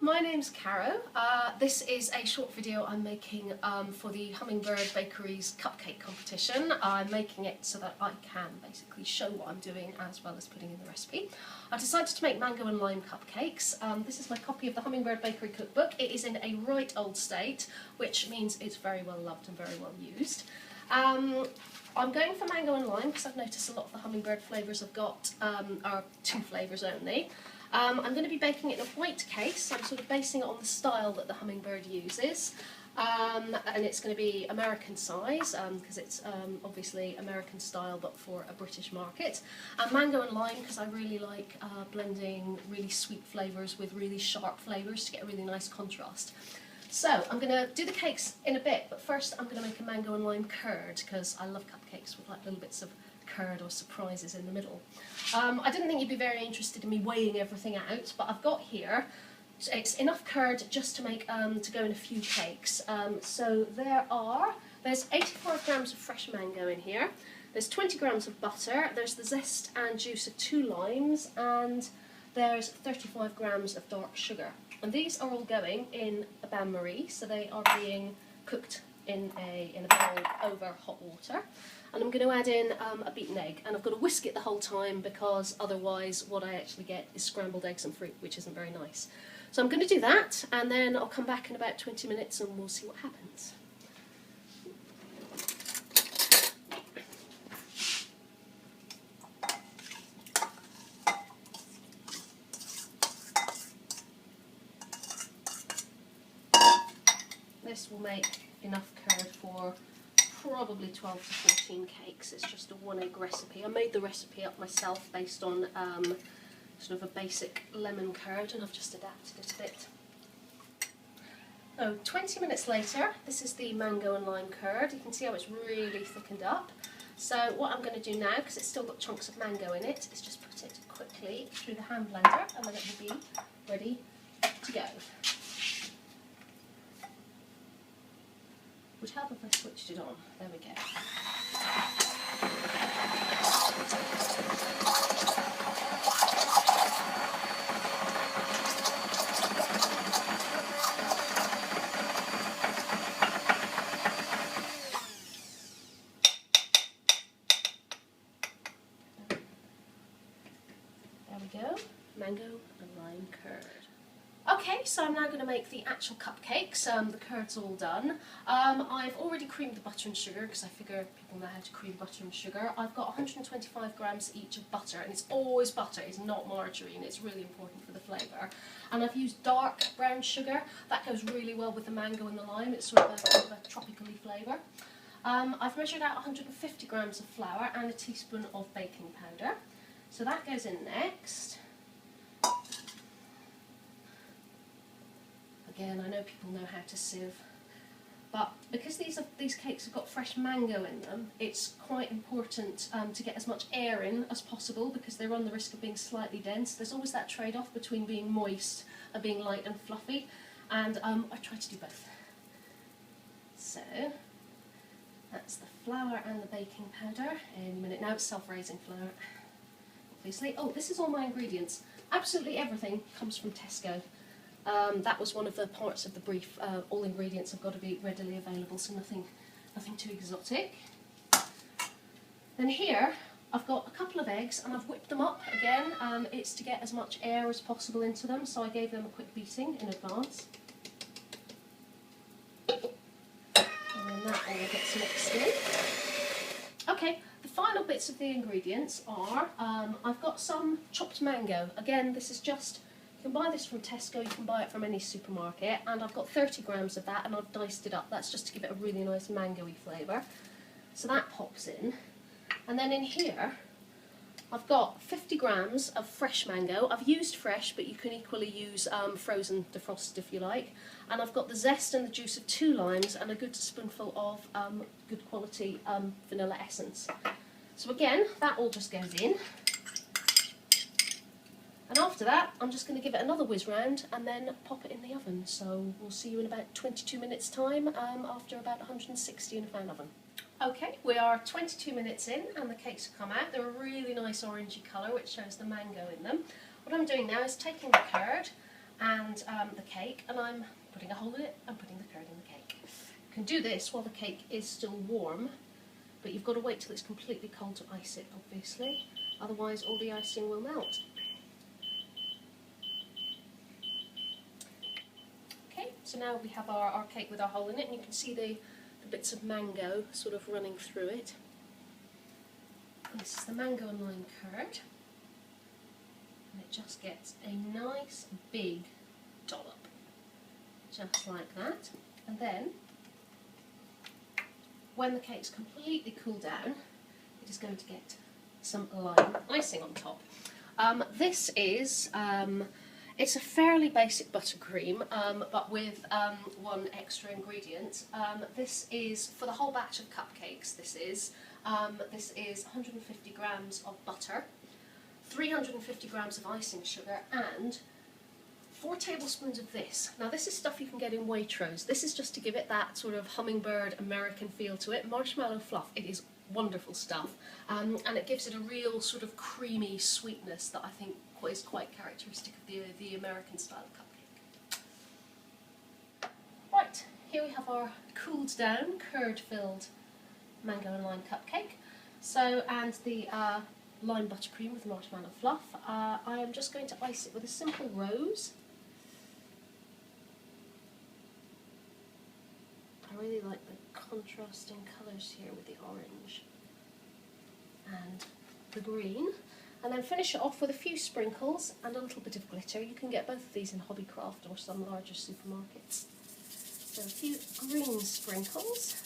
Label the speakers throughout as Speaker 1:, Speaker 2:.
Speaker 1: My name's Caro. This is a short video I'm making for the Hummingbird Bakery's cupcake competition. I'm making it so that I can basically show what I'm doing as well as putting in the recipe. I decided to make mango and lime cupcakes. This is my copy of the Hummingbird Bakery cookbook. It is in a right old state, which means it's very well loved and very well used. I'm going for mango and lime because I've noticed a lot of the Hummingbird flavours I've got are two flavours only. I'm going to be baking it in a white case. I'm sort of basing it on the style that the Hummingbird uses, and it's going to be American size because it's obviously American style but for a British market. And mango and lime because I really like blending really sweet flavours with really sharp flavours to get a really nice contrast. So I'm going to do the cakes in a bit, but first I'm going to make a mango and lime curd because I love cupcakes with like little bits of curd or surprises in the middle. I didn't think you'd be very interested in me weighing everything out, but I've got here, it's enough curd just to make to go in a few cakes. So there's 85 grams of fresh mango in here, there's 20 grams of butter, there's the zest and juice of 2 limes, and there's 35 grams of dark sugar. And these are all going in a bain-marie, so they are being cooked in a bowl over hot water. And I'm going to add in a beaten egg, and I've got to whisk it the whole time because otherwise what I actually get is scrambled eggs and fruit, which isn't very nice. So I'm going to do that, and then I'll come back in about 20 minutes and we'll see what happens. This will make enough curd for probably 12 to 14 cakes. It's just a 1 egg recipe. I made the recipe up myself based on sort of a basic lemon curd, and I've just adapted it a bit. So 20 minutes later, this is the mango and lime curd. You can see how it's really thickened up. So what I'm going to do now, because it's still got chunks of mango in it, is just put it quickly through the hand blender and then it will be ready to go. Would help if I switched it on. There we go. There we go. Mango and lime curd. Okay, so I'm now going to make the actual cupcakes. The curd's all done. I've already creamed the butter and sugar because I figure people know how to cream butter and sugar. I've got 125 grams each of butter, and it's always butter, it's not margarine, it's really important for the flavour. And I've used dark brown sugar. That goes really well with the mango and the lime, it's sort of a tropically flavour. I've measured out 150 grams of flour and a teaspoon of baking powder. So that goes in next. Again, I know people know how to sieve, but because these cakes have got fresh mango in them, it's quite important to get as much air in as possible because they run the risk of being slightly dense. There's always that trade-off between being moist and being light and fluffy, and I try to do both. So that's the flour and the baking powder. In a minute now, it's self-raising flour, obviously. Oh, this is all my ingredients. Absolutely everything comes from Tesco. That was one of the parts of the brief. All ingredients have got to be readily available, so nothing too exotic. Then here I've got a couple of eggs and I've whipped them up again. It's to get as much air as possible into them, so I gave them a quick beating in advance. And then that all gets mixed in. Okay, the final bits of the ingredients are, I've got some chopped mango. Again, this is just, you can buy this from Tesco, you can buy it from any supermarket, and I've got 30 grams of that and I've diced it up. That's just to give it a really nice mango-y flavour. So that pops in. And then in here, I've got 50 grams of fresh mango. I've used fresh, but you can equally use frozen defrosted if you like. And I've got the zest and the juice of 2 limes and a good spoonful of good quality vanilla essence. So again, that all just goes in. And after that, I'm just going to give it another whiz round and then pop it in the oven. So we'll see you in about 22 minutes time after about 160 in a fan oven. Okay, we are 22 minutes in and the cakes have come out. They're a really nice orangey colour which shows the mango in them. What I'm doing now is taking the curd and the cake, and I'm putting a hole in it and putting the curd in the cake. You can do this while the cake is still warm, but you've got to wait till it's completely cold to ice it, obviously, otherwise all the icing will melt. Okay, so now we have our cake with our hole in it, and you can see the bits of mango sort of running through it. This is the mango and lime curd, and it just gets a nice big dollop, just like that. And then, when the cake's completely cooled down, it is going to get some lime icing on top. This is, it's a fairly basic buttercream, but with one extra ingredient. This is, for the whole batch of cupcakes, this is 150 grams of butter, 350 grams of icing sugar, and 4 tablespoons of this. Now this is stuff you can get in Waitrose. This is just to give it that sort of hummingbird American feel to it. Marshmallow fluff. It is wonderful stuff, and it gives it a real sort of creamy sweetness that I think is quite characteristic of the American style cupcake. Right, here we have our cooled down, curd filled mango and lime cupcake. So, and the lime buttercream with marshmallow fluff. I am just going to ice it with a simple rose. I really like the contrasting colours here with the orange and the green. And then finish it off with a few sprinkles and a little bit of glitter. You can get both of these in Hobbycraft or some larger supermarkets. So a few green sprinkles.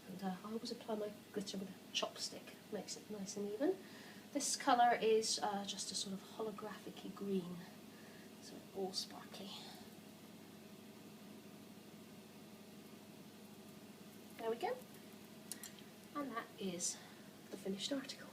Speaker 1: And I always apply my glitter with a chopstick, makes it nice and even. This colour is just a sort of holographic-y green, so all sparkly. There we go. And that is the finished article.